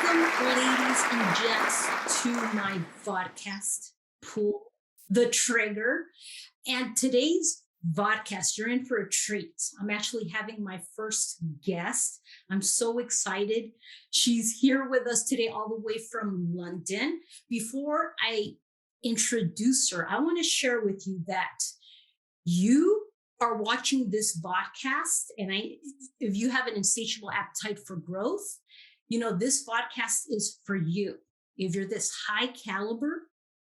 Welcome, ladies and gents, to my podcast, Pull the Trigger. And today's vodcast, you're in for a treat. I'm actually having my first guest. I'm so excited. She's here with us today, all the way from London. Before I introduce her, I want to share with you that you are watching this podcast, and if you have an insatiable appetite for growth, this podcast is for you. If you're this high caliber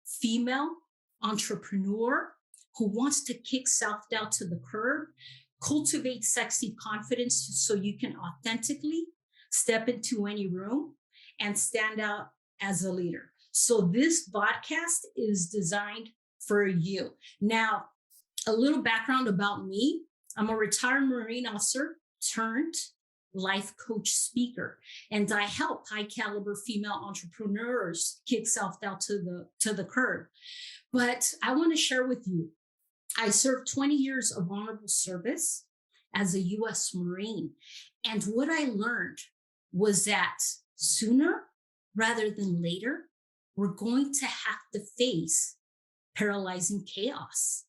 female entrepreneur who wants to kick self-doubt to the curb, cultivate sexy confidence so you can authentically step into any room and stand out as a leader. So this podcast is designed for you. Now, a little background about me. I'm a retired Marine officer turned life coach speaker, and I help high caliber female entrepreneurs kick self-doubt to the curb. But I want to share with you, I served 20 years of honorable service as a US Marine. And what I learned was that sooner rather than later, we're going to have to face paralyzing chaos.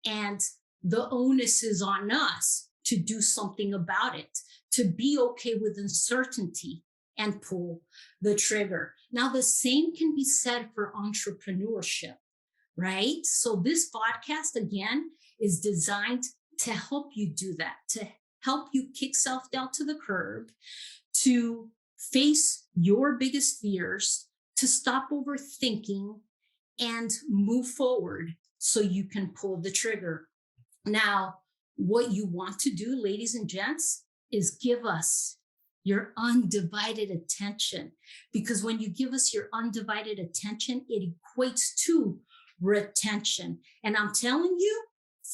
And the onus is on us to do something about it, to be okay with uncertainty and pull the trigger. Now, the same can be said for entrepreneurship, right? So this podcast, again, is designed to help you do that, to help you kick self-doubt to the curb, to face your biggest fears, to stop overthinking and move forward so you can pull the trigger. Now, what you want to do, ladies and gents, is give us your undivided attention. Because when you give us your undivided attention, it equates to retention. And I'm telling you,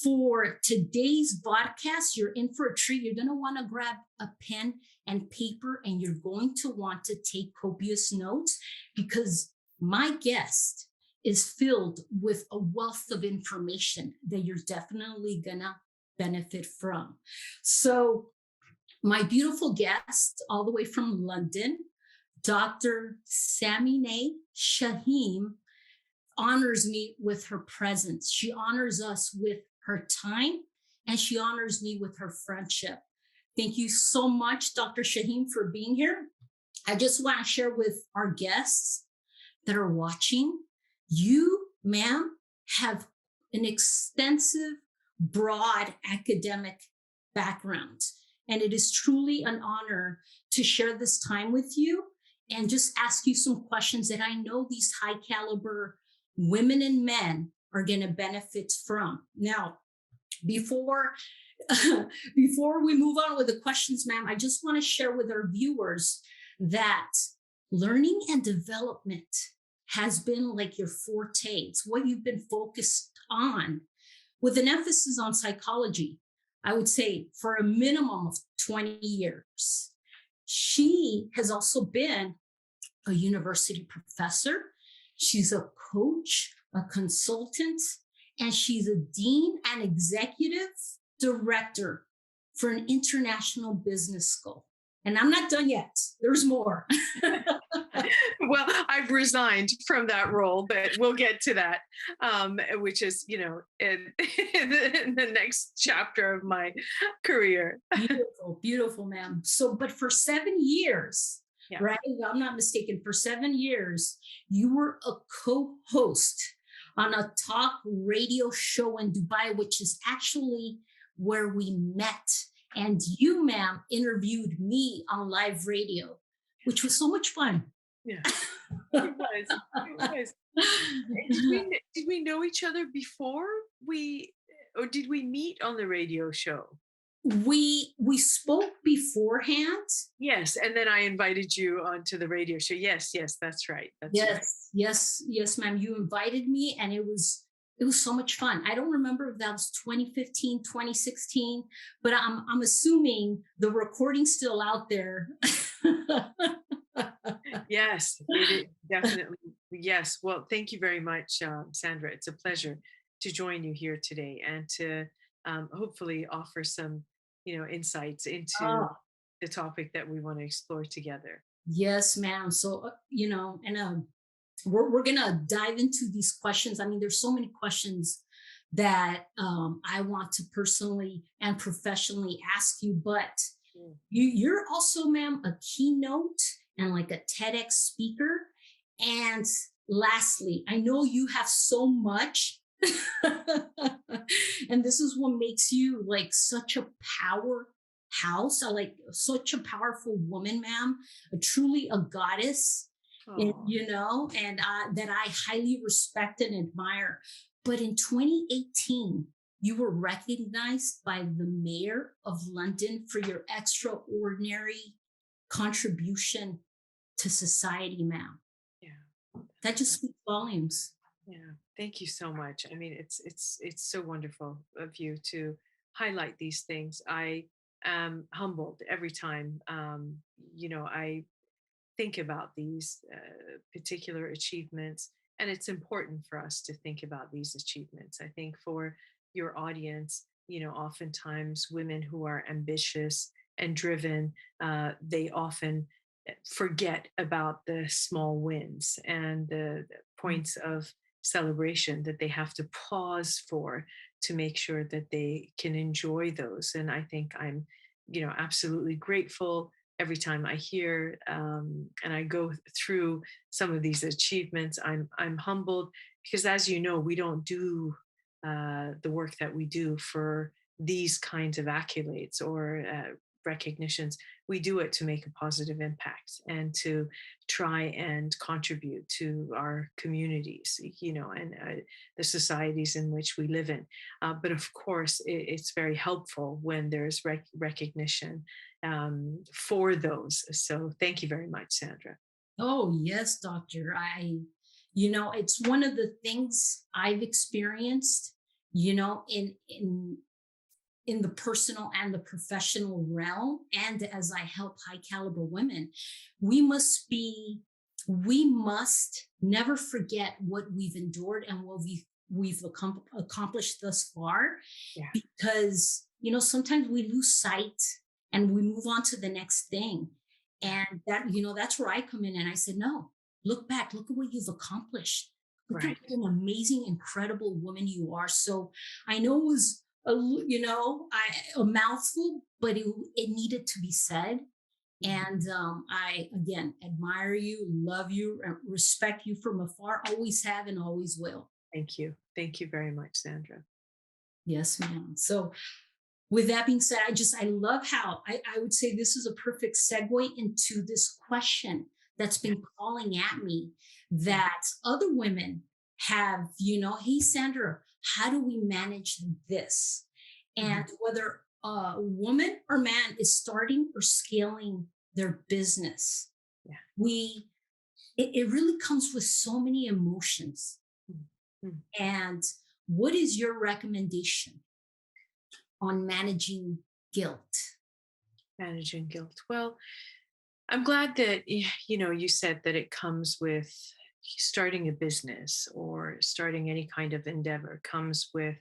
for today's podcast, you're in for a treat. You're going to want to grab a pen and paper, and you're going to want to take copious notes, because my guest is filled with a wealth of information that you're definitely gonna benefit from. So my beautiful guest, all the way from London, Dr. Samineh Shaheem, honors me with her presence. She honors us with her time, and she honors me with her friendship. Thank you so much, Dr. Shaheem, for being here. I just want to share with our guests that are watching, you, ma'am, have an extensive, broad academic background. And it is truly an honor to share this time with you and just ask you some questions that I know these high caliber women and men are going to benefit from. Now, before we move on with the questions, ma'am, I just want to share with our viewers that learning and development has been like your forte. It's what you've been focused on, with an emphasis on psychology, I would say, for a minimum of 20 years. She has also been a university professor. She's a coach, a consultant, and she's a dean and executive director for an international business school. And I'm not done yet. There's more. Well, I've resigned from that role, but we'll get to that, which is, in the next chapter of my career. Beautiful, beautiful, ma'am. So, but for 7 years, Yeah. right? If I'm not mistaken, for 7 years, you were a co-host on a talk radio show in Dubai, which is actually where we met. And you, ma'am, interviewed me on live radio, which was so much fun. Yeah, it was. It was. Did we know each other before or did we meet on the radio show? We spoke beforehand. Yes, and then I invited you onto the radio show. Yes, that's right. Yes, ma'am. You invited me, and it was so much fun. I don't remember if that was 2015, 2016, but I'm assuming the recording's still out there. Yes, it is, definitely. Yes. Well, thank you very much, Sandra. It's a pleasure to join you here today and to hopefully offer some, insights into Oh, the topic that we want to explore together. Yes, ma'am. So, and we're gonna dive into these questions. I mean, there's so many questions that I want to personally and professionally ask you, but Mm. you're also, ma'am, a keynote and like a TEDx speaker. And lastly, I know you have so much. And this is what makes you like such a powerhouse, like such a powerful woman, ma'am, truly a goddess, Oh, and that I highly respect and admire. But in 2018, you were recognized by the mayor of London for your extraordinary contribution to society, ma'am. yeah. That just speaks volumes. Yeah, thank you so much. I mean, it's so wonderful of you to highlight these things. I am humbled every time. I think about these particular achievements, and it's important for us to think about these achievements. I think for your audience, oftentimes women who are ambitious and driven, they often forget about the small wins and the points of celebration that they have to pause for to make sure that they can enjoy those. And I think I'm, absolutely grateful every time I hear and I go through some of these achievements. I'm humbled because, as you know, we don't do the work that we do for these kinds of accolades or recognitions. We do it to make a positive impact and to try and contribute to our communities, and the societies in which we live in. But of course, it's very helpful when there's recognition for those. So thank you very much, Sandra. Oh, yes, doctor. It's one of the things I've experienced, in the personal and the professional realm. And as I help high caliber women, we must be, we must never forget what we've endured and what we've accomplished thus far, Yeah, because sometimes we lose sight and we move on to the next thing. yeah, And that's where I come in and I said, no, look back, look at what you've accomplished, look at right. what an amazing, incredible woman you are. So I know it was a mouthful, but it needed to be said. Mhm. And I again admire you, love you, respect you from afar, always have and always will. Thank you. Thank you very much, Sandra. Yes, ma'am. So with that being said, I love how I would say this is a perfect segue into this question that's Yeah, been calling at me, yeah. that other women have, hey, Sandra, how do we manage this? And Mhm. whether a woman or man is starting or scaling their business, Yeah. we it really comes with so many emotions. Mhm. Mhm. And what is your recommendation on managing guilt? Managing guilt. Well, I'm glad that you said that it comes with starting a business or starting any kind of endeavor comes with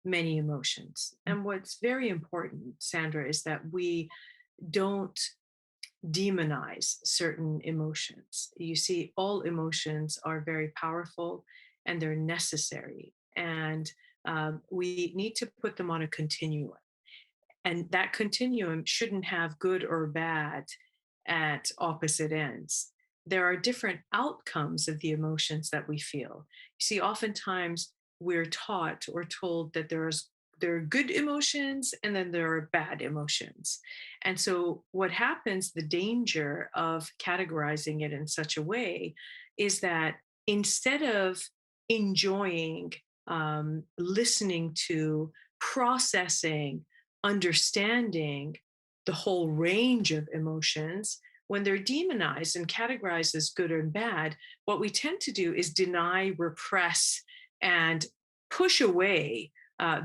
many emotions. And what's very important, Sandra, is that we don't demonize certain emotions. You see, all emotions are very powerful and they're necessary. And we need to put them on a continuum. And that continuum shouldn't have good or bad at opposite ends. There are different outcomes of the emotions that we feel. You see, oftentimes we're taught or told that there are good emotions and then there are bad emotions. And so what happens, the danger of categorizing it in such a way is that instead of enjoying, listening to, processing, understanding the whole range of emotions, when they're demonized and categorized as good or bad, what we tend to do is deny, repress, and push away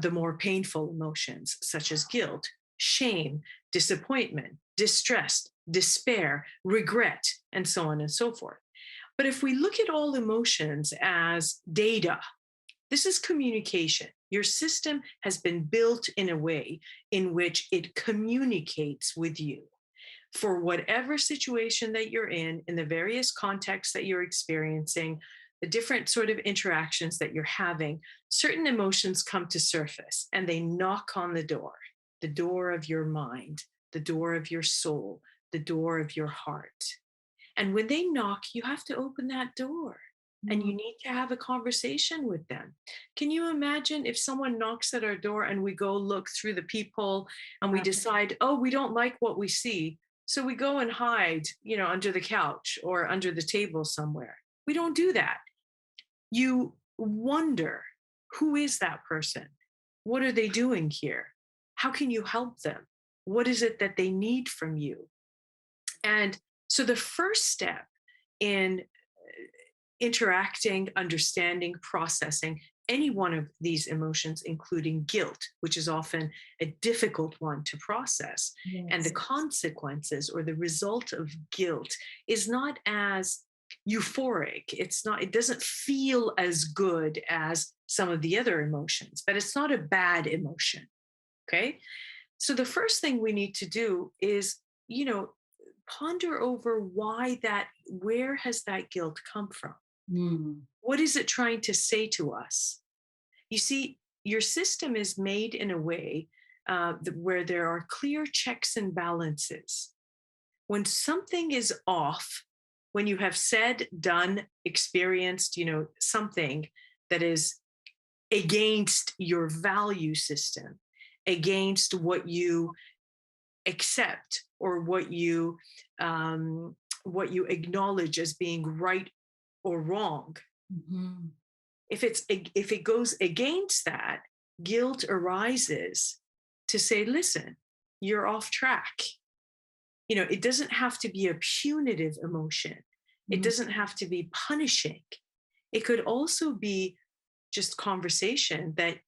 the more painful emotions, such as guilt, shame, disappointment, distress, despair, regret, and so on and so forth. But if we look at all emotions as data, this is communication. Your system has been built in a way in which it communicates with you. for whatever situation that you're in the various contexts that you're experiencing, the different sort of interactions that you're having, certain emotions come to surface and they knock on the door of your mind, the door of your soul, the door of your heart. And when they knock, you have to open that door and you need to have a conversation with them. Can you imagine if someone knocks at our door and we go look through the peephole and we decide, oh, we don't like what we see. So we go and hide, under the couch or under the table somewhere. We don't do that. You wonder, who is that person? What are they doing here? How can you help them? What is it that they need from you? And so the first step in interacting, understanding, processing any one of these emotions, including guilt, which is often a difficult one to process, and the consequences or the result of guilt is not as euphoric. It doesn't feel as good as some of the other emotions, but it's not a bad emotion. Okay. So the first thing we need to do is, ponder over where has that guilt come from? What is it trying to say to us? You see, your system is made in a way where there are clear checks and balances. When something is off, when you have said, done, experienced, something that is against your value system, against what you accept or what you acknowledge as being right or wrong. If it goes against that, guilt arises to say, listen, you're off track. It doesn't have to be a punitive emotion. It doesn't have to be punishing. It could also be just conversation that,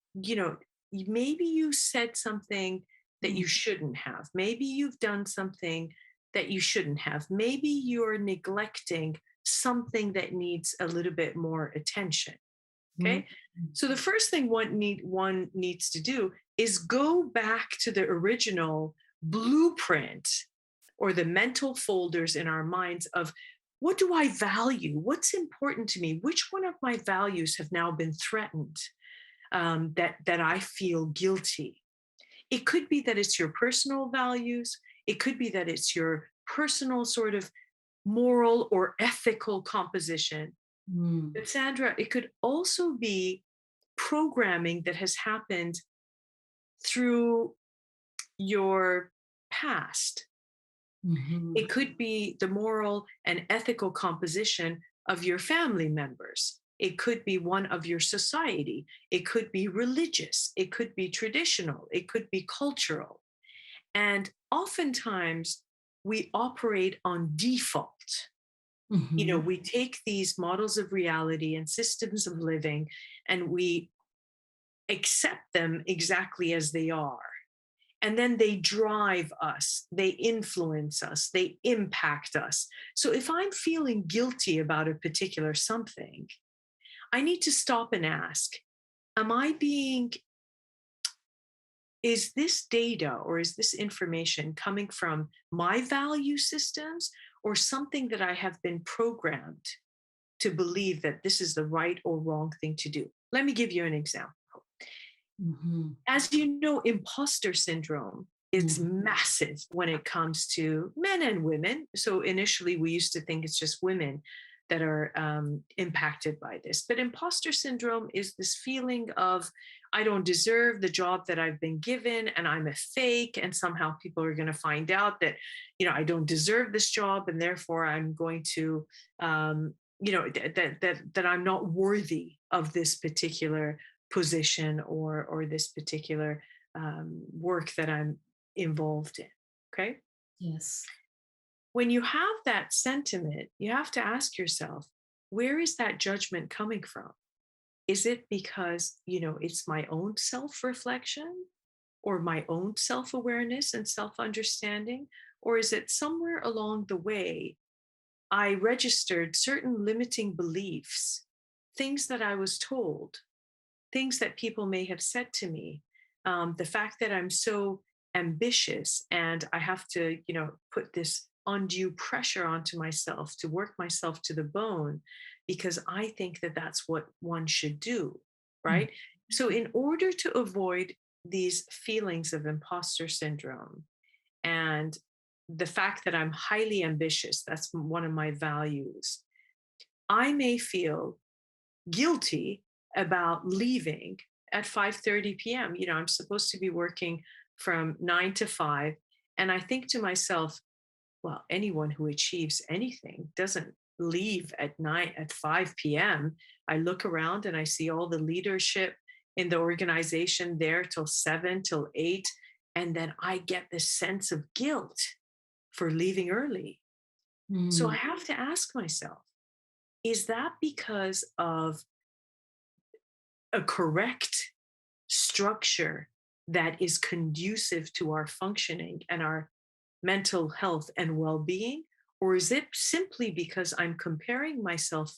maybe you said something that you shouldn't have. Maybe you've done something that you shouldn't have. Maybe you're neglecting something that needs a little bit more attention. Okay. So the first thing one needs to do is go back to the original blueprint or the mental folders in our minds of, what do I value? What's important to me? Which one of my values have now been threatened, that I feel guilty? It could be that it's your personal values. It could be that it's your personal sort of moral or ethical composition. But Sandra, it could also be programming that has happened through your past. It could be the moral and ethical composition of your family members. It could be one of your society. It could be religious. It could be traditional. It could be cultural. And oftentimes we operate on default. We take these models of reality and systems of living and we accept them exactly as they are. And then they drive us, they influence us, they impact us. So if I'm feeling guilty about a particular something, I need to stop and ask, is this data or is this information coming from my value systems or something that I have been programmed to believe that this is the right or wrong thing to do? Let me give you an example. As you know, imposter syndrome is massive when it comes to men and women. So initially, we used to think it's just women that are impacted by this. But imposter syndrome is this feeling of, I don't deserve the job that I've been given, and I'm a fake, and somehow people are going to find out that, I don't deserve this job, and therefore I'm going to, that I'm not worthy of this particular position or this particular work that I'm involved in. Okay. Yes. When you have that sentiment, you have to ask yourself, where is that judgment coming from? Is it because, it's my own self-reflection or my own self-awareness and self-understanding? Or is it somewhere along the way, I registered certain limiting beliefs, things that I was told, things that people may have said to me, the fact that I'm so ambitious and I have to, put this undue pressure onto myself to work myself to the bone because I think that that's what one should do, right? So, in order to avoid these feelings of imposter syndrome and the fact that I'm highly ambitious, that's one of my values, I may feel guilty about leaving at 5:30 p.m. I'm supposed to be working from 9 to 5 and I think to myself, well, anyone who achieves anything doesn't leave at 5 p.m. I look around and I see all the leadership in the organization there till 7 till 8 and then I get this sense of guilt for leaving early. So I Mm. have to ask myself, is that because of a correct structure that is conducive to our functioning and our mental health and well being? Or is it simply because I'm comparing myself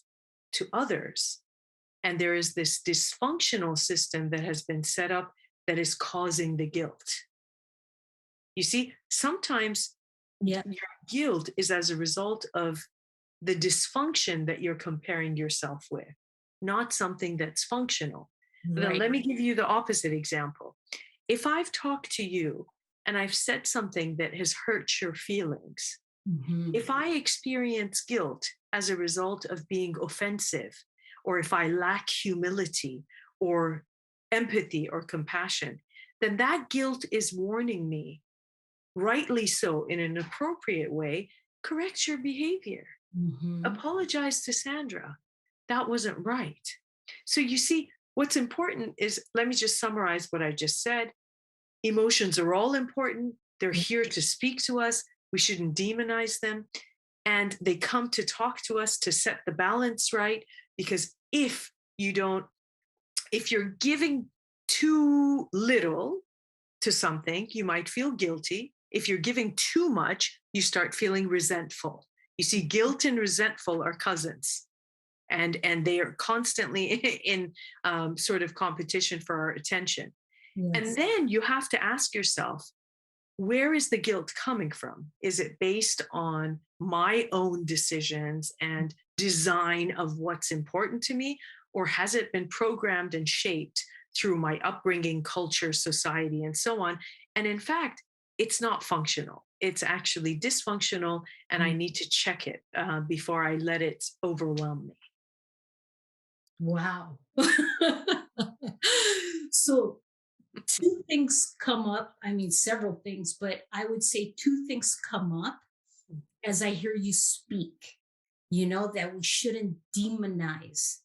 to others and there is this dysfunctional system that has been set up that is causing the guilt? You see, sometimes Yeah. your guilt is as a result of the dysfunction that you're comparing yourself with, not something that's functional. And then Right. let me give you the opposite example. If I've talked to you and I've said something that has hurt your feelings, Mhm. if I experience guilt as a result of being offensive, or if I lack humility or empathy or compassion, then that guilt is warning me, rightly so, in an appropriate way, correct your behavior. Mhm. Apologize to Sandra. That wasn't right. So you see, what's important is, let me just summarize what I just said. Emotions are all important. They're here to speak to us. We shouldn't demonize them. And they come to talk to us to set the balance right. Because if you're giving too little to something, you might feel guilty. If you're giving too much, you start feeling resentful. You see, guilt and resentful are cousins, and they are constantly in sort of competition for our attention. And Yes. then you have to ask yourself, where is the guilt coming from? Is it based on my own decisions and design of what's important to me? Or has it been programmed and shaped through my upbringing, culture, society, and so on? And in fact, it's not functional. It's actually dysfunctional, and I Mm. need to check it before I let it overwhelm me. Wow. So two things come up. I mean, several things, but I would say two things come up as I hear you speak. That we shouldn't demonize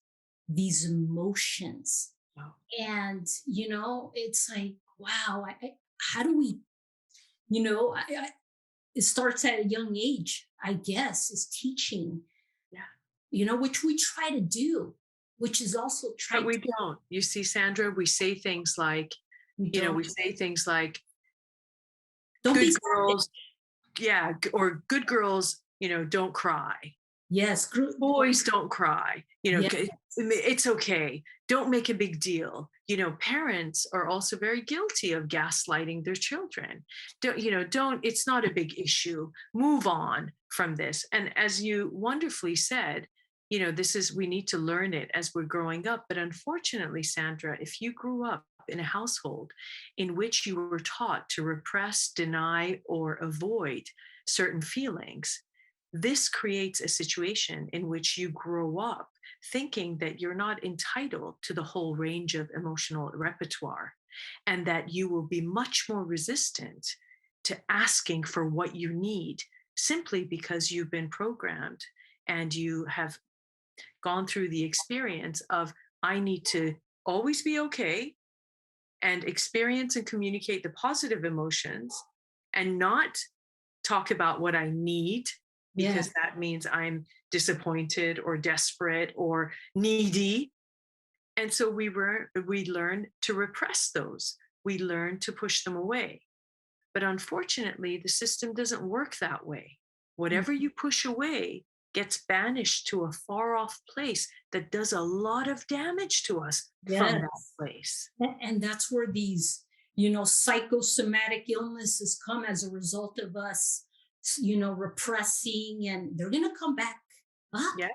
these emotions. Wow. And, it's like, wow, how do we, it starts at a young age, I guess, is teaching, Yeah. which we try to do, which is also try But to, we don't. You see, Sandra, we say things like, we don't, we say things like, don't be good sad. girls, yeah, or good girls, don't cry. Yes. Boys don't cry. Yeah. It's okay. Don't make a big deal. Parents are also very guilty of gaslighting their children. Don't, it's not a big issue. Move on from this. And as you wonderfully said, we need to learn it as we're growing up. But unfortunately, Sandra, if you grew up in a household in which you were taught to repress, deny, or avoid certain feelings, this creates a situation in which you grow up thinking that you're not entitled to the whole range of emotional repertoire and that you will be much more resistant to asking for what you need simply because you've been programmed and you have gone through the experience of, I need to always be okay and experience and communicate the positive emotions and not talk about what I need Yeah. because that means I'm disappointed or desperate or needy. And so we learn to repress those. We learn to push them away. But unfortunately, the system doesn't work that way. Mm. Whatever you push away gets banished to a far off place that does a lot of damage to us from that Yes. place. And that's where these, psychosomatic illnesses come as a result of us, repressing, and they're going to come back up. Yeah.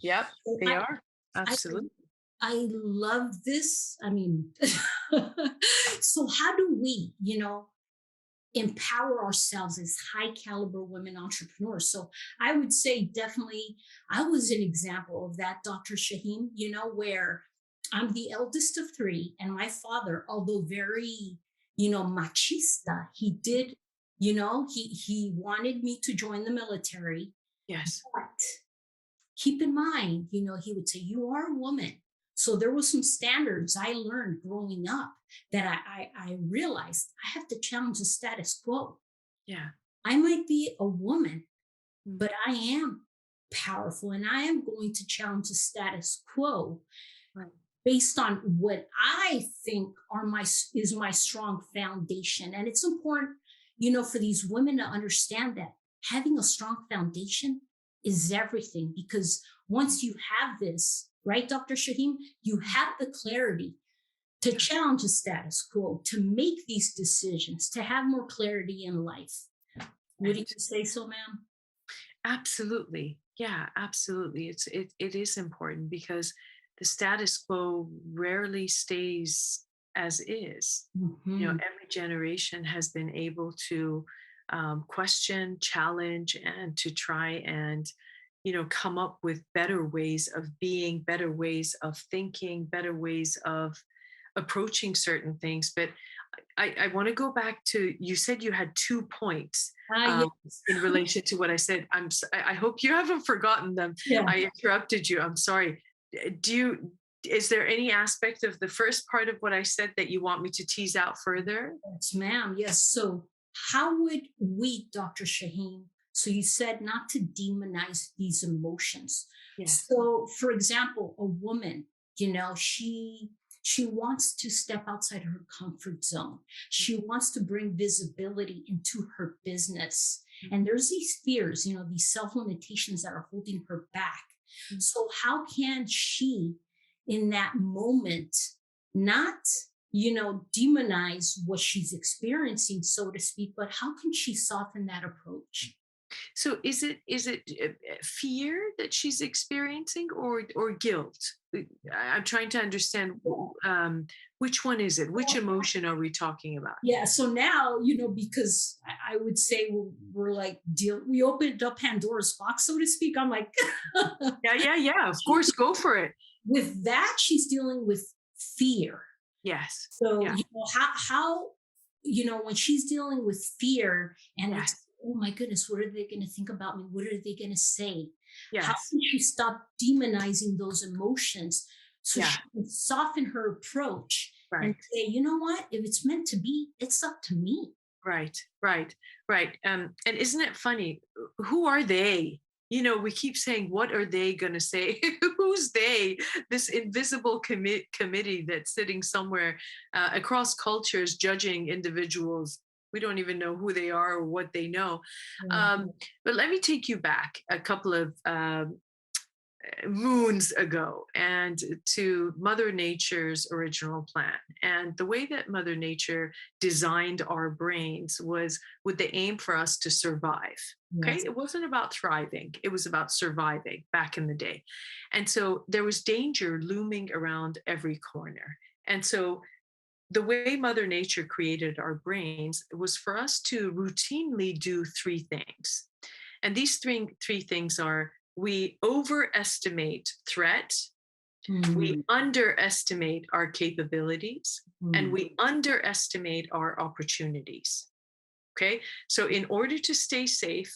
Yep. So They are. I, Absolutely. I love this. I mean, so how do we, empower ourselves as high caliber women entrepreneurs? So I would say definitely I was an example of that, Dr. Shaheem, where I'm the eldest of three, and my father, although very, machista, he did, he wanted me to join the military. Yes. But keep in mind, he would say, you are a woman. So there was some standards I learned growing up that I realized I have to challenge the status quo. Yeah. I might be a woman, Mm. but I am powerful, and I am going to challenge the status quo Right. based on what I think is my strong foundation. And it's important, for these women to understand that having a strong foundation is everything, because once you have this, right, Dr. Shaheem, you have the clarity to challenge the status quo, to make these decisions, to have more clarity in life. Would you Right. say so, ma'am? Absolutely. Yeah, absolutely. It is important because the status quo rarely stays as is. Mhm. Every generation has been able to question, challenge, and to try and come up with better ways of being, better ways of thinking, better ways of approaching certain things. But I want to go back to, you said you had 2 points um, Yes. in relation to what I said. I hope you haven't forgotten them. Yeah. I interrupted you. I'm sorry. Is there any aspect of the first part of what I said that you want me to tease out further? Yes, ma'am. Yes. So, how would we, Dr. Shaheem? So, you said not to demonize these emotions. Yes. So, for example, a woman, she wants to step outside her comfort zone. She wants to bring visibility into her business. And there's these fears, these self limitations that are holding her back. Mm. So, how can she, in that moment, not demonize what she's experiencing, so to speak, but how can she soften that approach? So is it fear that she's experiencing, or guilt? I'm trying to understand, which one is it? Which emotion are we talking about? Yeah, so now, because I would say we're like, we opened up Pandora's box, so to speak. I'm like, Yeah, yeah, yeah. Of course, go for it. with that, she's dealing with fear. Yes. So, Yeah. how, when she's dealing with fear, and Yes. it's, oh my goodness, what are they going to think about me? What are they going to say? How Yes. can she stop demonizing those emotions so Yeah. she can soften her approach and Right. say, you know what? If it's meant to be, it's up to me. Right. Right. Right. And isn't it funny? Who are they? We keep saying, what are they going to say? Who's they? This invisible committee that's sitting somewhere across cultures, judging individuals. We don't even know who they are or what they know. Yeah. Um, but let me take you back a couple of moons ago, and to Mother Nature's original plan. And the way that Mother Nature designed our brains was with the aim for us to survive. Okay. Yes. It wasn't about thriving, it was about surviving back in the day. And so there was danger looming around every corner. And so the way Mother Nature created our brains was for us to routinely do three things. And these three things are: we overestimate threat, we Mhm. underestimate our capabilities, and Mhm. we underestimate our opportunities. Okay. So, in order to stay safe,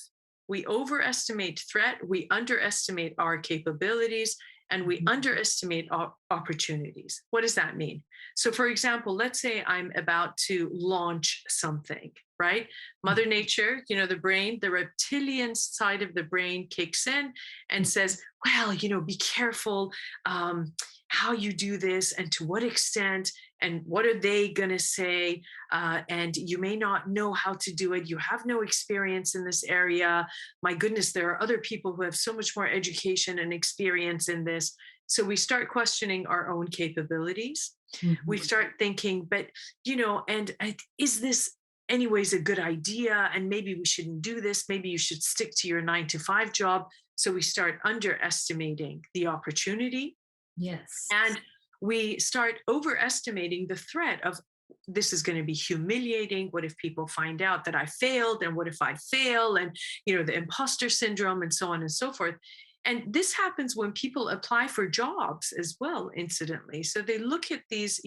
we overestimate threat, we underestimate our capabilities, and we underestimate our opportunities. What does that mean? So, for example, let's say I'm about to launch something, right? Mother Nature, the brain, the reptilian side of the brain kicks in and says, well, be careful how you do this and to what extent, And what are they going to say? And you may not know how to do it. You have no experience in this area. My goodness, there are other people who have so much more education and experience in this. So we start questioning our own capabilities. We start thinking, but, is this anyways a good idea? And maybe we shouldn't do this. Maybe you should stick to your 9 to 5 job. So we start underestimating the opportunity. Yes. And we start overestimating the threat of, this is going to be humiliating. What if people find out that I failed? And what if I fail? And, the imposter syndrome and so on and so forth. And this happens when people apply for jobs as well, incidentally. So they look at these,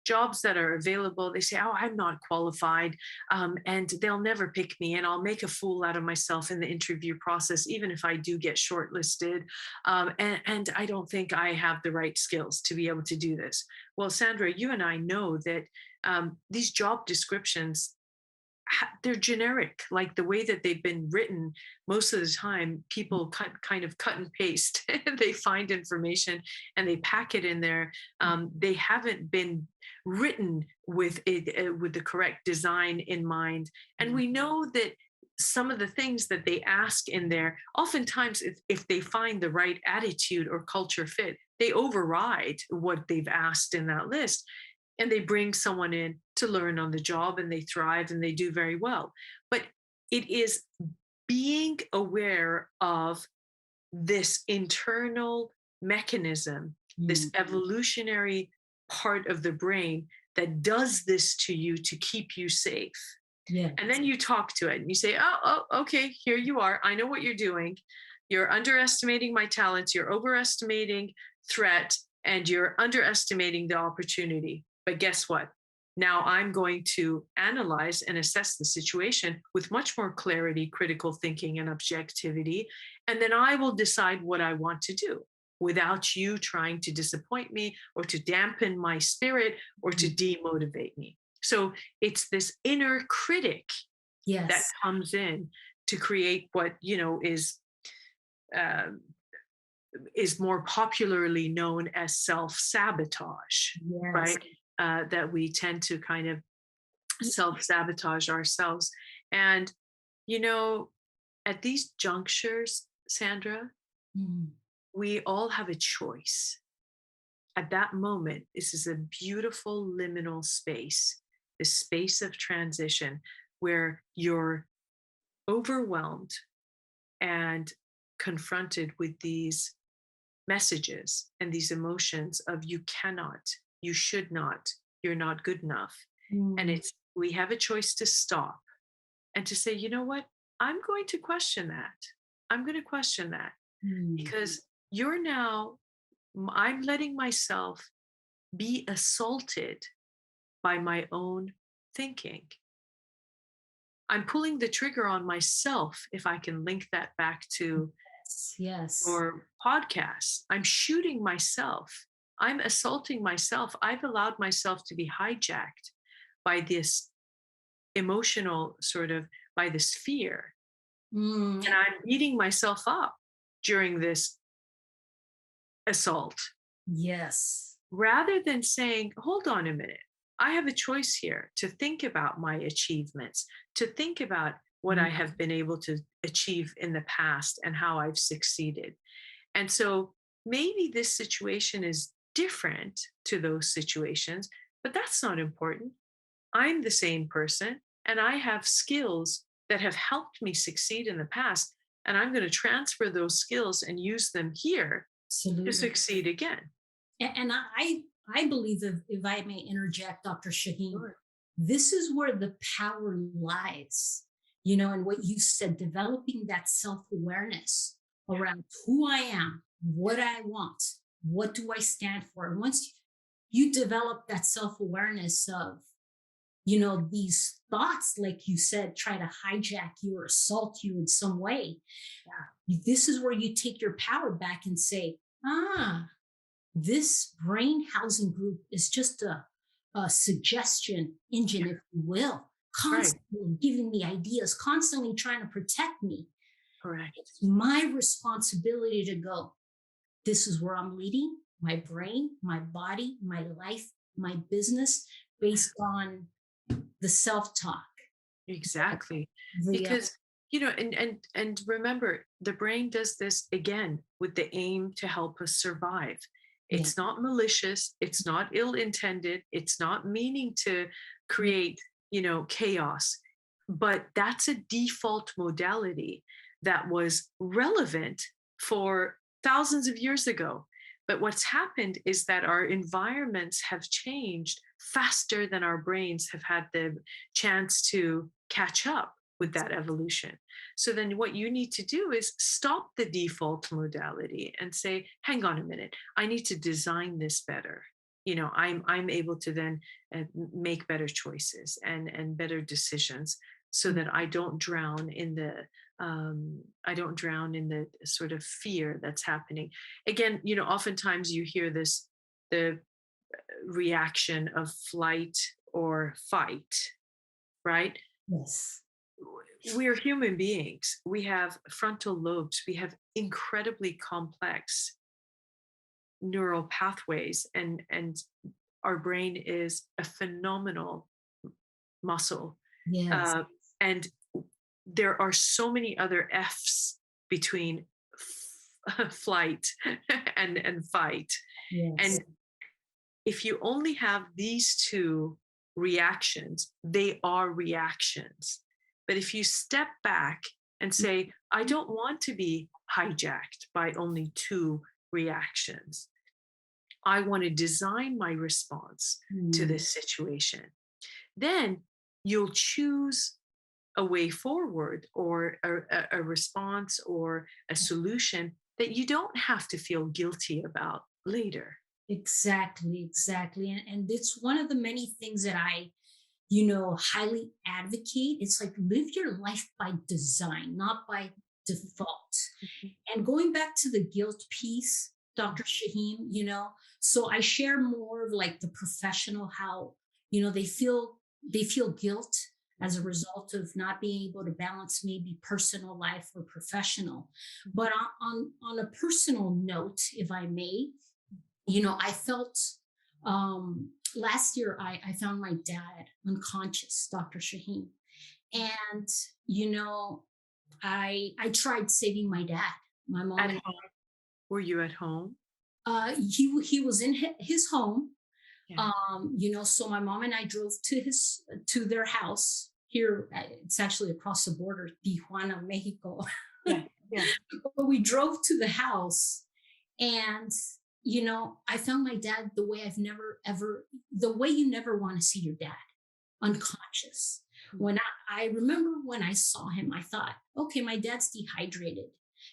jobs that are available. They say, oh, I'm not qualified, and they'll never pick me, and I'll make a fool out of myself in the interview process, even if I do get shortlisted. And I don't think I have the right skills to be able to do this. Well, Sandra, you and I know that these job descriptions, they're generic, like the way that they've been written. Most of the time, people kind of cut and paste. They find information and they pack it in there. They haven't been written with the correct design in mind. And we know that some of the things that they ask in there, oftentimes, if they find the right attitude or culture fit, they override what they've asked in that list. And they bring someone in to learn on the job, and they thrive and they do very well. But it is being aware of this internal mechanism, this evolutionary part of the brain that does this to you to keep you safe. Yeah. And then you talk to it and you say, oh, okay, here you are. I know what you're doing. You're underestimating my talents. You're overestimating threat, and you're underestimating the opportunity. But guess what? Now I'm going to analyze and assess the situation with much more clarity, critical thinking, and objectivity. And then I will decide what I want to do without you trying to disappoint me or to dampen my spirit or to demotivate me. So it's this inner critic that comes in to create what, is more popularly known as self-sabotage, right? That we tend to kind of self-sabotage ourselves. And, at these junctures, Sandra, we all have a choice. At that moment, this is a beautiful liminal space, the space of transition where you're overwhelmed and confronted with these messages and these emotions of you cannot, you should not, you're not good enough. And we have a choice to stop and to say, you know what? I'm going to question that. I'm going to question that because I'm letting myself be assaulted by my own thinking. I'm pulling the trigger on myself, if I can link that back to your podcast. I'm shooting myself. I'm assaulting myself. I've allowed myself to be hijacked by this emotional by this fear. And I'm beating myself up during this assault. Yes. Rather than saying, hold on a minute, I have a choice here to think about my achievements, to think about what I have been able to achieve in the past and how I've succeeded. And so maybe this situation is different to those situations, but that's not important. I'm the same person and I have skills that have helped me succeed in the past. And I'm going to transfer those skills and use them here to succeed again. And I believe, if I may interject, Dr. Shaheem, this is where the power lies, and what you said, developing that self-awareness around who I am, what I want, what do I stand for. And once you develop that self-awareness of, these thoughts, like you said, try to hijack you or assault you in some way. This is where you take your power back and say, this brain housing group is just a suggestion engine, if you will, constantly giving me ideas, constantly trying to protect me. Correct. It's my responsibility to go, this is where I'm leading my brain, my body, my life my business based on the self-talk. Exactly. The Because, and remember, the brain does this again with the aim to help us survive. yeah, It's not malicious, it's not ill-intended, it's not meaning to yeah, create, chaos. But that's a default modality that was relevant for thousands of years ago. But what's happened is that our environments have changed faster than our brains have had the chance to catch up with that evolution. So then what you need to do is stop the default modality and say, hang on a minute, I need to design this better. I'm able to then make better choices and better decisions so that I don't drown in the sort of fear that's happening. Again, oftentimes you hear the reaction of flight or fight, right? yes, We're human beings. We have frontal lobes. We have incredibly complex neural pathways, and our brain is a phenomenal muscle. yes, Uh, and there are so many other F's between flight and fight. yes, And if you only have these two reactions, they are reactions. But if you step back and say, I don't want to be hijacked by only two reactions, I want to design my response to mm, this situation, then you'll choose a way forward or a response or a solution that you don't have to feel guilty about later. exactly, exactly. And it's one of the many things that I, highly advocate. It's like live your life by design, not by default. And going back to the guilt piece, Dr. Shaheem, so I share more of like the professional, how, they feel guilt as a result of not being able to balance maybe personal life or professional. But on a personal note, if I may, I felt last year I found my dad unconscious, Dr. Shaheem. And, I tried saving my dad. My mom At and home, were you at home? he was in his home. Yeah, So my mom and I drove to their house here. It's actually across the border, Tijuana, Mexico. yeah, yeah. But we drove to the house, and I found my dad the way I've never ever, the way you never want to see your dad, unconscious. When I remember when I saw him, I thought, okay, my dad's dehydrated,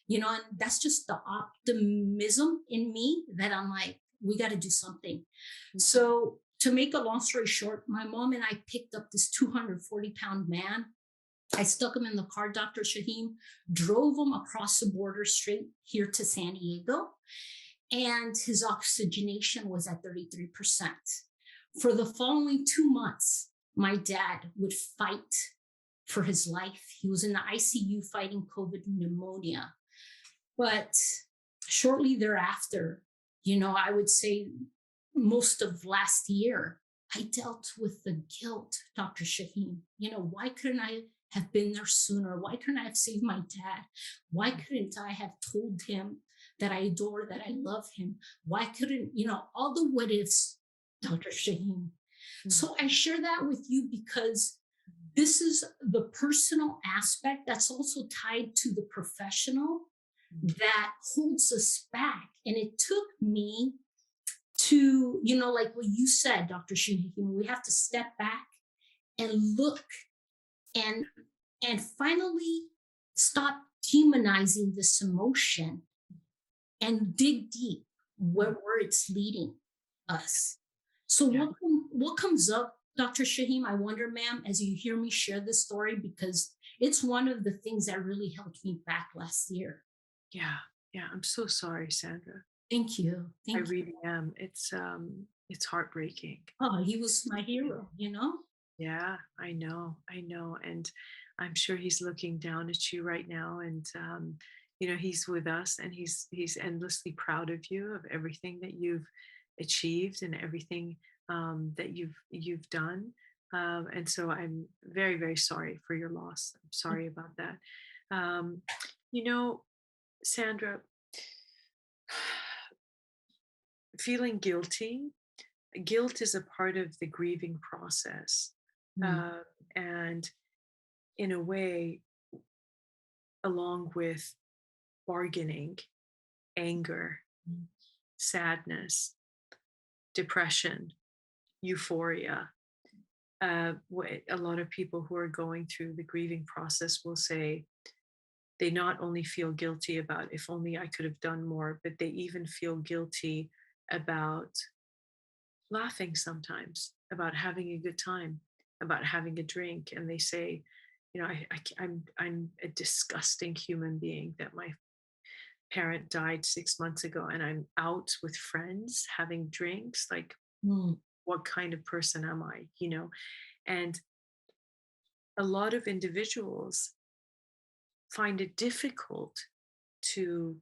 and that's just the optimism in me that I'm like, we got to do something. So to make a long story short, my mom and I picked up this 240-pound man. I stuck him in the car, Dr. Shaheem, drove him across the border straight here to San Diego, and his oxygenation was at 33%. For the following 2 months, my dad would fight for his life. He was in the ICU fighting COVID pneumonia. But shortly thereafter, I would say most of last year, I dealt with the guilt, Dr. Shaheem. Why couldn't I have been there sooner? Why couldn't I have saved my dad? Why couldn't I have told him that I adore, that I love him? Why couldn't, all the what ifs, Dr. Shaheem. So I share that with you because this is the personal aspect that's also tied to the professional that holds us back. And it took me to, like what you said, Dr. Shaheem, we have to step back and look and finally stop demonizing this emotion and dig deep where it's leading us. So Yeah. what comes up, Dr. Shaheem, I wonder, ma'am, as you hear me share this story, because it's one of the things that really held me back last year. Yeah, yeah. I'm so sorry, Sandra. Thank you. I Thank you. really am. It's heartbreaking. Oh, he was my hero. Yeah, I know, and I'm sure he's looking down at you right now, and he's with us, and he's endlessly proud of you, of everything that you've achieved, and everything that you've done. And so I'm very, very sorry for your loss. I'm sorry about that. Um, you know, Sandra, feeling guilty, guilt is a part of the grieving process. Mm, Uh, and in a way, along with bargaining, anger, mm, sadness, depression, euphoria. A lot of people who are going through the grieving process will say they not only feel guilty about if only I could have done more, but they even feel guilty about laughing sometimes, about having a good time, about having a drink. And they say, I'm a disgusting human being that my parent died 6 months ago and I'm out with friends having drinks. Like, mm. what kind of person am I? And a lot of individuals find it difficult to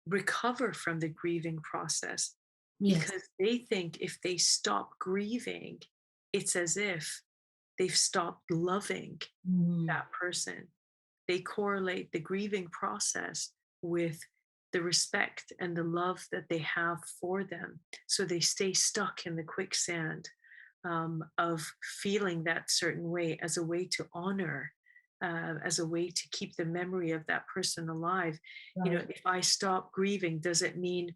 recover from the grieving process Yes. because they think if they stop grieving, it's as if they've stopped loving Mm, that person. They correlate the grieving process with the respect and the love that they have for them. So they stay stuck in the quicksand of feeling that certain way as a way to honor, as a way to keep the memory of that person alive. right. If I stop grieving, does it mean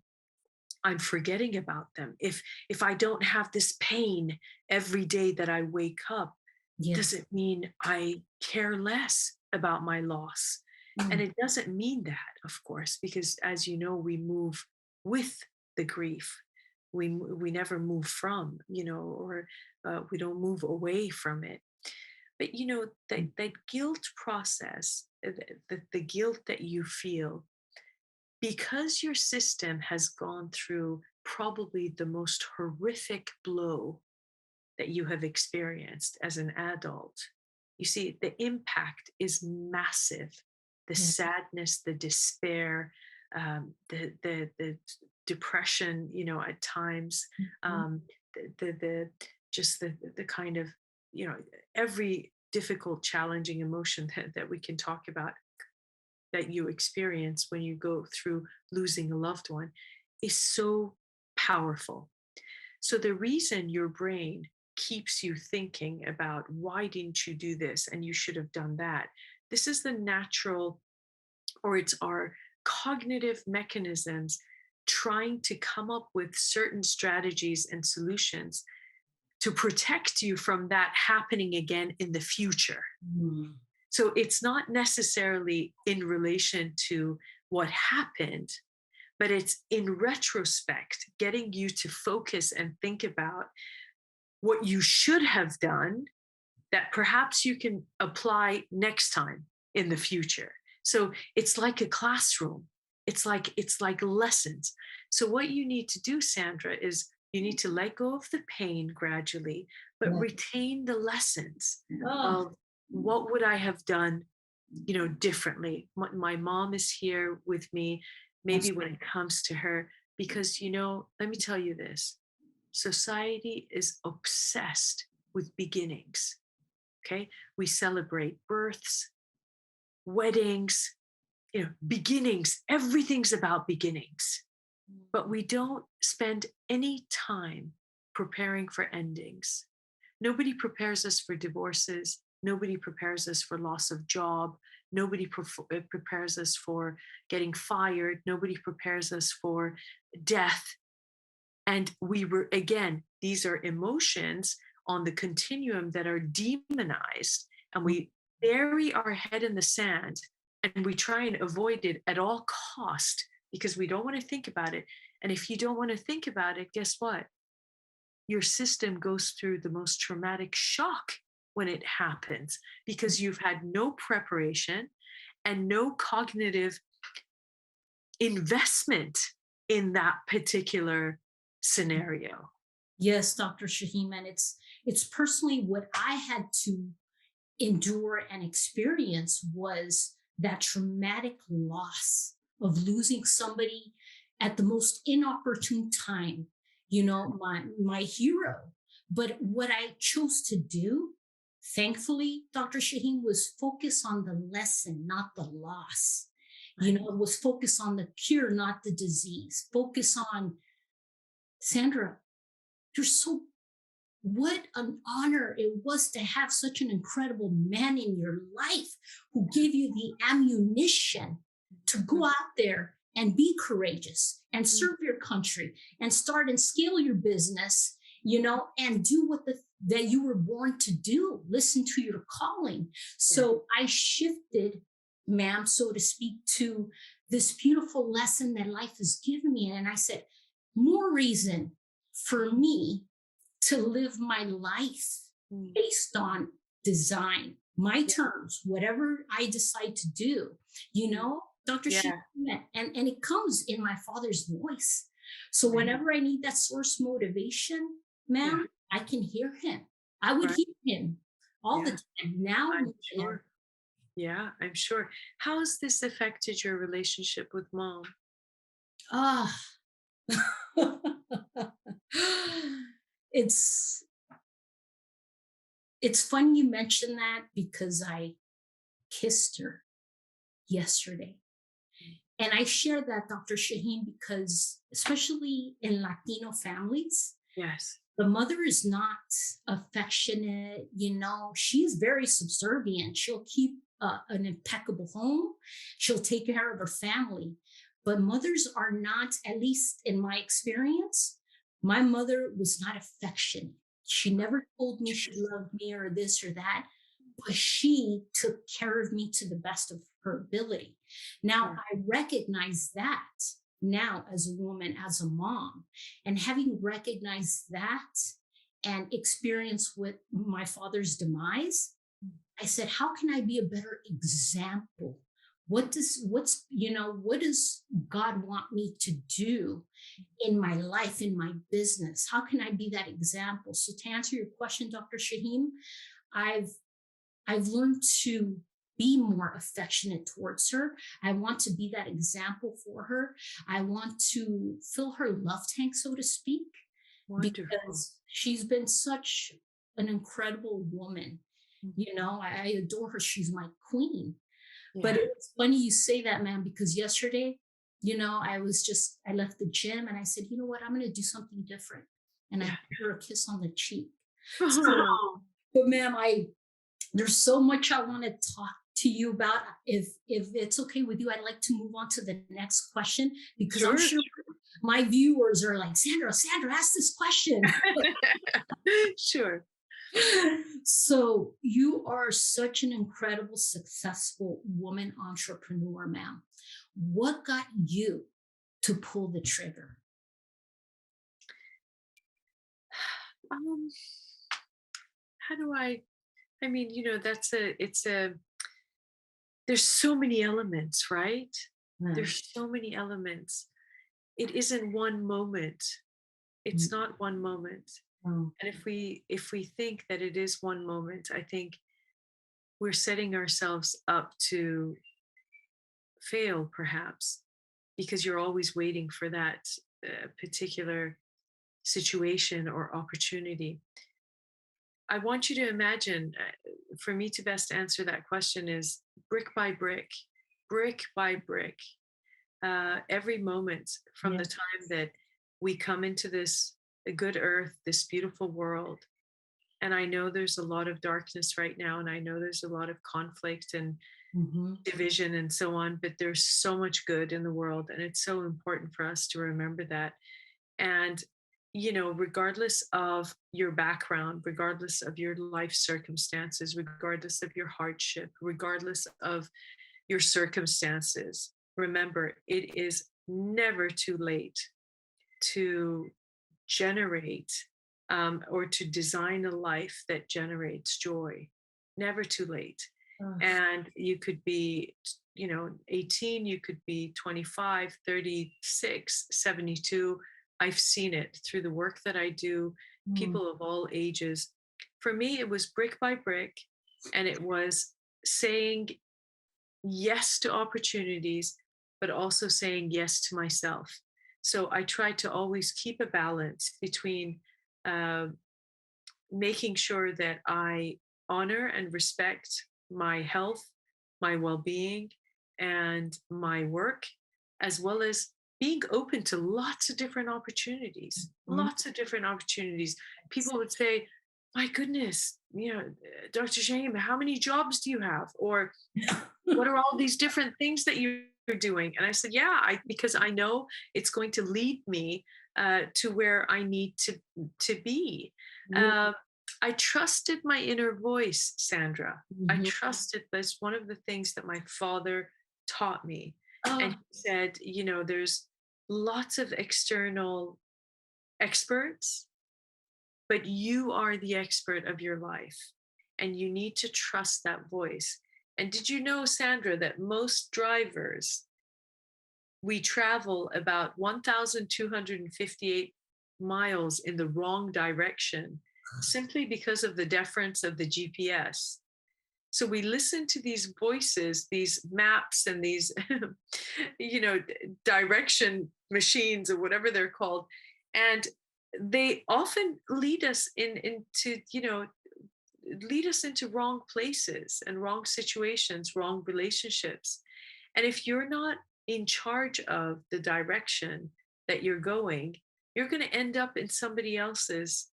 I'm forgetting about them? If I don't have this pain every day that I wake up, does Yes. it mean I care less about my loss? And Mm, it doesn't mean that, of course, because as you know, we move with the grief. We never move from, or we don't move away from it. But mm. that guilt process, the guilt that you feel, because your system has gone through probably the most horrific blow that you have experienced as an adult. You see, the impact is massive. The Yeah. sadness, the despair, the depression, at times, Mhm. um, the just the kind of, you know, every difficult, challenging emotion that we can talk about that you experience when you go through losing a loved one is so powerful. So the reason your brain keeps you thinking about why didn't you do this and you should have done that, this is the natural, or it's our cognitive mechanisms trying to come up with certain strategies and solutions to protect you from that happening again in the future. Mm, So it's not necessarily in relation to what happened, but it's in retrospect, getting you to focus and think about what you should have done that perhaps you can apply next time in the future. So it's like a classroom. It's like lessons. So what you need to do, Sandra, is you need to let go of the pain gradually, but yeah. retain the lessons Oh, of what would I have done, differently. My mom is here with me, maybe abs- when it comes to her, because let me tell you this. Society is obsessed with beginnings. Okay. We celebrate births, weddings, beginnings. Everything's about beginnings, but we don't spend any time preparing for endings. Nobody prepares us for divorces. Nobody prepares us for loss of job. Nobody prepares us for getting fired. Nobody prepares us for death. And we were, again, these are emotions on the continuum that are demonized. And we bury our head in the sand and we try and avoid it at all cost because we don't want to think about it. And if you don't want to think about it, guess what? Your system goes through the most traumatic shock when it happens because you've had no preparation and no cognitive investment in that particular scenario. yes, Dr. Shaheem, and it's personally what I had to endure and experience was that traumatic loss of losing somebody at the most inopportune time. my hero. But what I chose to do, thankfully, Dr. Shaheem, was focus on the lesson, not the loss. It was focus on the cure, not the disease. Focus on, Sandra, you're so, what an honor it was to have such an incredible man in your life who gave you the ammunition to go out there and be courageous and serve your country and start and scale your business, and do that you were born to do. Listen to your calling. So I shifted, ma'am, so to speak, to this beautiful lesson that life has given me. And I said, more reason for me to live my life based on design, my terms, whatever I decide to do, Dr. Sheehan, and it comes in my father's voice. So whenever I need that source motivation, ma'am, I can hear him. I would hear him all the time. Now, I'm sure. Yeah, I'm sure. How has this affected your relationship with mom? Ah, it's funny you mention that because I kissed her yesterday. And I share that, Dr. Shaheen, because especially in Latino families, yes, the mother is not affectionate. She's very subservient. She'll keep an impeccable home. She'll take care of her family. But mothers are not, at least in my experience, my mother was not affectionate. She never told me she loved me or this or that, but she took care of me to the best of her ability. Now, I recognize that now as a woman, as a mom, and having recognized that and experience with my father's demise, I said, how can I be a better example? What does God want me to do in my life, in my business? How can I be that example? So to answer your question, Dr. Shaheem, I've learned to be more affectionate towards her. I want to be that example for her. I want to fill her love tank, so to speak, because she's been such an incredible woman. I adore her. She's my queen. But it's funny you say that, man, because yesterday, I left the gym and I said, you know what, I'm going to do something different. And I gave her a kiss on the cheek. But ma'am, there's so much I want to talk to you about. If it's okay with you, I'd like to move on to the next question, because I'm sure my viewers are like, Sandra, ask this question. Sure. So you are such an incredible, successful woman entrepreneur, ma'am. What got you to pull the trigger? How do there's so many elements, right? There's so many elements. It isn't one moment. It's not one moment. And if we think that it is one moment, I think we're setting ourselves up to fail, perhaps, because you're always waiting for that particular situation or opportunity. I want you to imagine, for me to best answer that question is brick by brick, every moment from the time that we come into this good earth, this beautiful world. And I know there's a lot of darkness right now, and I know there's a lot of conflict and division and so on, but there's so much good in the world, and it's so important for us to remember that. And regardless of your background, regardless of your life circumstances, regardless of your hardship, regardless of your circumstances, remember, it is never too late to generate or to design a life that generates joy. Never too late. And you could be 18, you could be 25, 36, 72. I've seen it through the work that I do, people of all ages. For me, it was brick by brick, and it was saying yes to opportunities, but also saying yes to myself, So I try to always keep a balance between uh, making sure that I honor and respect my health, my well being, and my work, as well as being open to lots of different opportunities. Mhm. Lots of different opportunities. People would say, my goodness, Dr. Shaheem, how many jobs do you have? Or what are all these different things that you're doing? And I said, yeah, because I know it's going to lead me to where I need to be. Yeah. Um, I trusted my inner voice, Sandra. I Mhm. trusted. That's one of the things that my father taught me. And Oh, he said, there's lots of external experts, but you are the expert of your life, and you need to trust that voice. And did you know, Sandra, that most drivers, we travel about 1,258 miles in the wrong direction simply because of the deference of the GPS? So we listen to these voices, these maps, and these, direction machines or whatever they're called, and they often lead us into wrong places and wrong situations, wrong relationships. And if you're not in charge of the direction that you're going, you're going to end up in somebody else's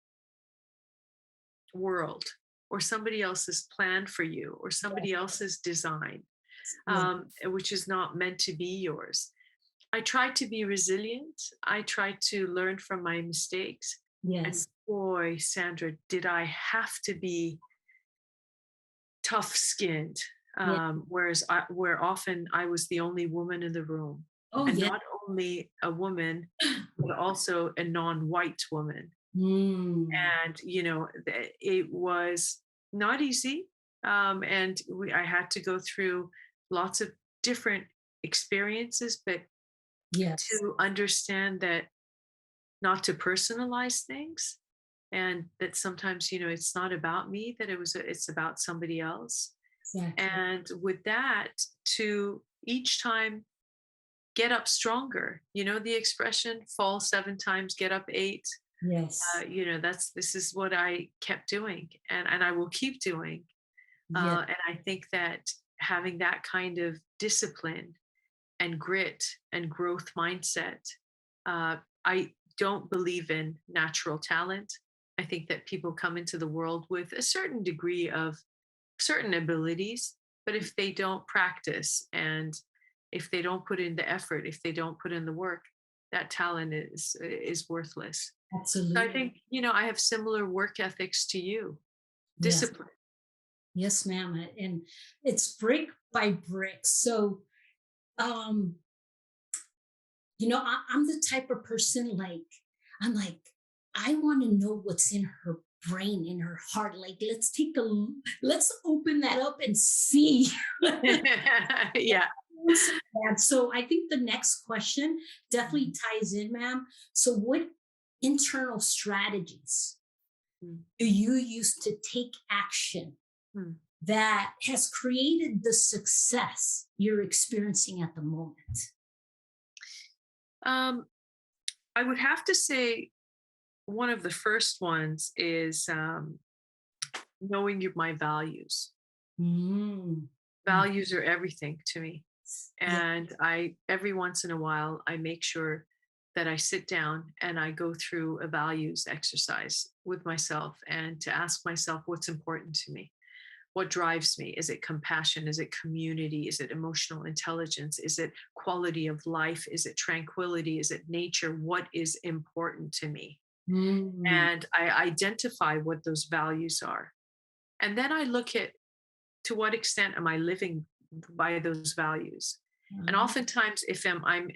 world, or somebody else's plan for you, or somebody else's design, yeah. which is not meant to be yours. I try to be resilient. I try to learn from my mistakes. And Yes. boy, Sandra, did I have to be tough skinned. Yeah. Where often I was the only woman in the room, Oh, and yeah. not only a woman, but also a non-white woman. Mm. And it was not easy. And I had to go through lots of different experiences, but Yes. to understand that not to personalize things, and that sometimes it's not about me, that it's about somebody else. Exactly. And with that, to each time get up stronger. The expression, fall 7 times, get up 8. Yes. This is what I kept doing, and I will keep doing. Yeah. And I think that having that kind of discipline and grit and growth mindset, uh, I don't believe in natural talent. I think that people come into the world with a certain degree of certain abilities, but if they don't practice, and if they don't put in the effort, if they don't put in the work, that talent is worthless. So I Absolutely. think, I have similar work ethics to you. Yes. Discipline. Yes, ma'am. And it's brick by brick. So, um, I'm the type of person like, I'm like, I want to know what's in her brain, in her heart. Like, let's open that up and see. Yeah. And so I think the next question definitely ties in, ma'am. So, what internal strategies Mm, do you use to take action mm. that has created the success you're experiencing at the moment? Um, I would have to say one of the first ones is knowing my values. Mm. Mm. Values are everything to me. Yeah. And every once in a while, I make sure that I sit down and I go through a values exercise with myself, and to ask myself what's important to me. What drives me? Is it compassion? Is it community? Is it emotional intelligence? Is it quality of life? Is it tranquility? Is it nature? What is important to me? Mm. And I identify what those values are. And then I look at, to what extent am I living by those values? And Uh-huh. oftentimes, if I'm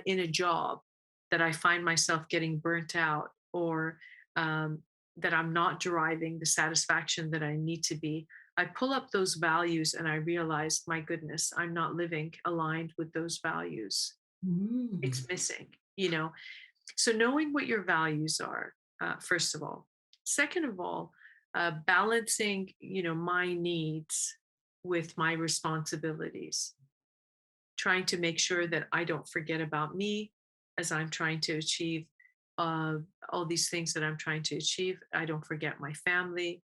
in a job that I find myself getting burnt out, or um, that I'm not deriving the satisfaction that I need to be, I pull up those values and I realize, my goodness, I'm not living aligned with those values. Mm. It's missing. So knowing what your values are, first of all. Second of all, balancing, my needs with my responsibilities, trying to make sure that I don't forget about me, as I'm trying to achieve uh, all these things that I'm trying to achieve. I don't forget my family,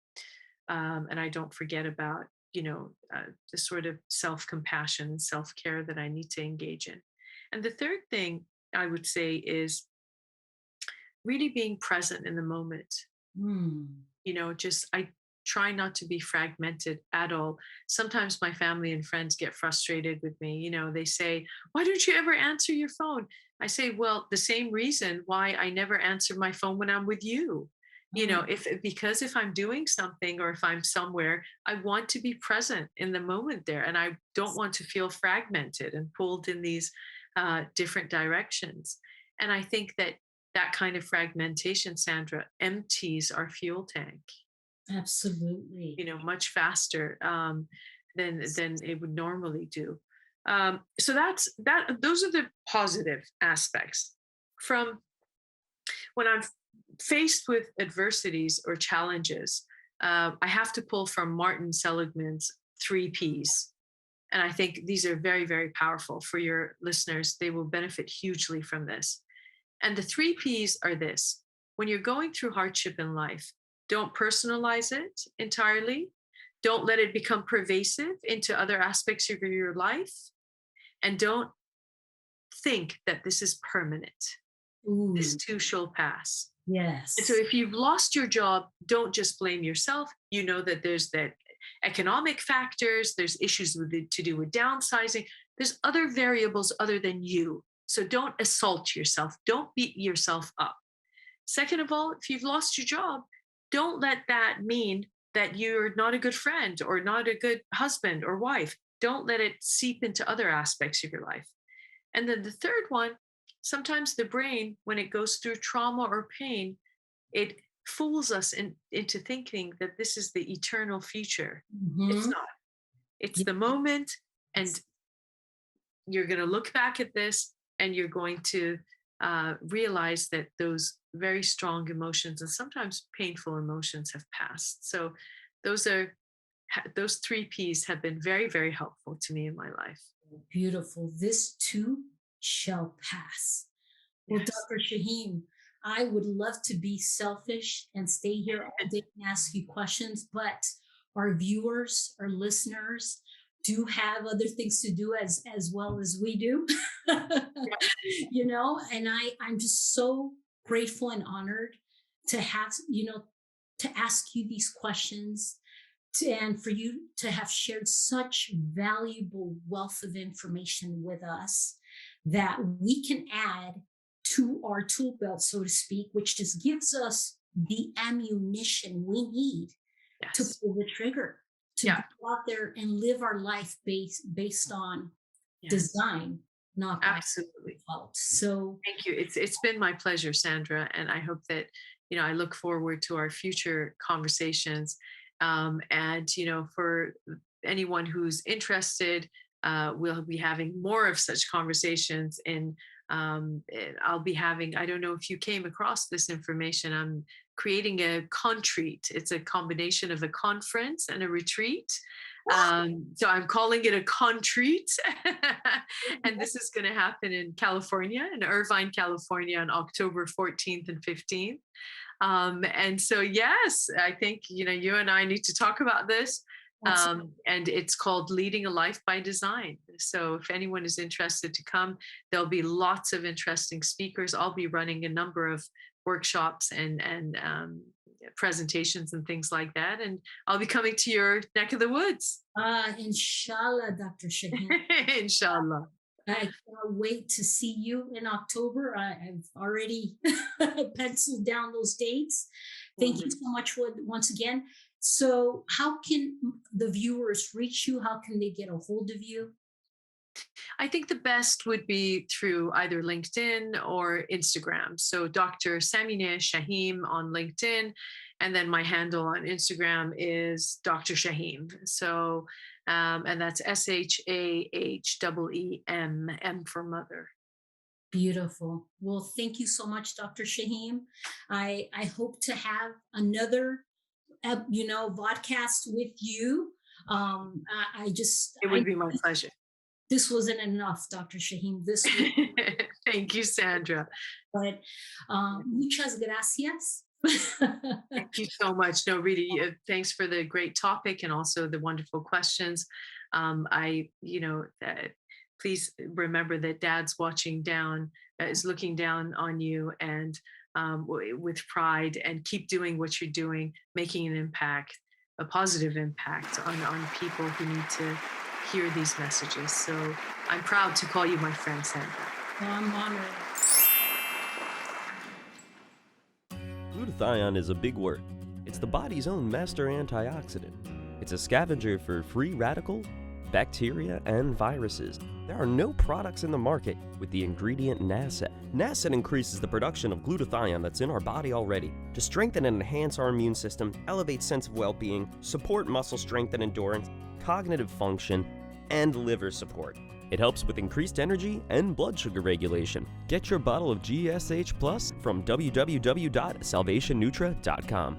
and I don't forget about, the sort of self-compassion and self-care that I need to engage in. And the third thing I would say is really being present in the moment. Mm. Just I try not to be fragmented at all. Sometimes my family and friends get frustrated with me. They say, "Why don't you ever answer your phone?" I say, "Well, the same reason why I never answer my phone when I'm with you." Oh, If I'm doing something or if I'm somewhere, I want to be present in the moment there, and I don't want to feel fragmented and pulled in these different directions. And I think that that kind of fragmentation, Sandra, empties our fuel tank, absolutely. much faster than it would normally do. So those are the positive aspects. From when I'm faced with adversities or challenges, I have to pull from Martin Seligman's 3 Ps. And I think these are very, very powerful for your listeners. They will benefit hugely from this. And the 3 Ps are this: when you're going through hardship in life, don't personalize it entirely. Don't let it become pervasive into other aspects of your life. And don't think that this is permanent. This Ooh, too shall pass. And so yes. if you've lost your job, don't just blame yourself. You know that there's that economic factors, there's issues to do with downsizing, there's other variables other than you. So don't assault yourself. Don't beat yourself up. Second of all, if you've lost your job, don't let that mean that you're not a good friend or not a good husband or wife. Don't let it seep into other aspects of your life. And then the third one, sometimes the brain, when it goes through trauma or pain, it fools us into thinking that this is the eternal future. It's Hmm. not. It's the moment, and Yes. you're going to look back at this and you're going to realize that those very strong emotions and sometimes painful emotions have passed. So those are those 3 Ps have been very, very helpful to me in my life. Beautiful. This too shall pass. Well, Yes. Dr. Shaheem, I would love to be selfish and stay here all day and ask you questions, but our viewers, our listeners do have other things to do as well as we do. And I'm just so grateful and honored to have, to ask you these questions and for you to have shared such valuable wealth of information with us that we can add to our tool belt, so to speak, which just gives us the ammunition we need to Yes. pull the trigger, to Yeah. go out there and live our life based on Yes. design, not by Absolutely. default. So Thank you. It's been my pleasure, Sandra, and I hope that I look forward to our future conversations. And for anyone who's interested, we'll be having more of such conversations. And I'll be having. I don't know if you came across this information. I'm creating a contreat. It's a combination of a conference and a retreat. So I'm calling it a contreat. And this is going to happen in California, in Irvine, California, on October 14th and 15th. And so, yes, I think, you and I need to talk about this. absolutely. And it's called Leading a Life by Design. So if anyone is interested to come, there'll be lots of interesting speakers. I'll be running a number of workshops and presentations and things like that. And I'll be coming to your neck of the woods. Inshallah, Dr. Shaheem. Inshallah. I can't wait to see you in October. I've already penciled down those dates. Thank you Wonderful. so much once again. So, how can the viewers reach you? How can they get a hold of you? I think the best would be through either LinkedIn or Instagram. So Dr. Samineh Shaheem on LinkedIn, and then my handle on Instagram is Dr. Shaheem. So, and that's SHAHEEM, M for mother. Beautiful. Well, thank you so much, Dr. Shaheem. I hope to have another, podcast with you. I just It I would be my pleasure. this wasn't enough, Dr. Shaheem. This was Thank you, Sandra. But muchas gracias. Thank you so much. No, really, thanks for the great topic and also the wonderful questions. Please remember that Dad's watching down, is looking down on you, and with pride, and keep doing what you're doing, making an impact, a positive impact on people who need to hear these messages. So I'm proud to call you my friend, Sandra. Well, I'm honored. Glutathione is a big word. It's the body's own master antioxidant. It's a scavenger for free radical, bacteria, and viruses. There are no products in the market with the ingredient Nasset. Nasset increases the production of glutathione that's in our body already to strengthen and enhance our immune system, elevate sense of well-being, support muscle strength and endurance, cognitive function, and liver support. It helps with increased energy and blood sugar regulation. Get your bottle of GSH Plus from www.salvationnutra.com.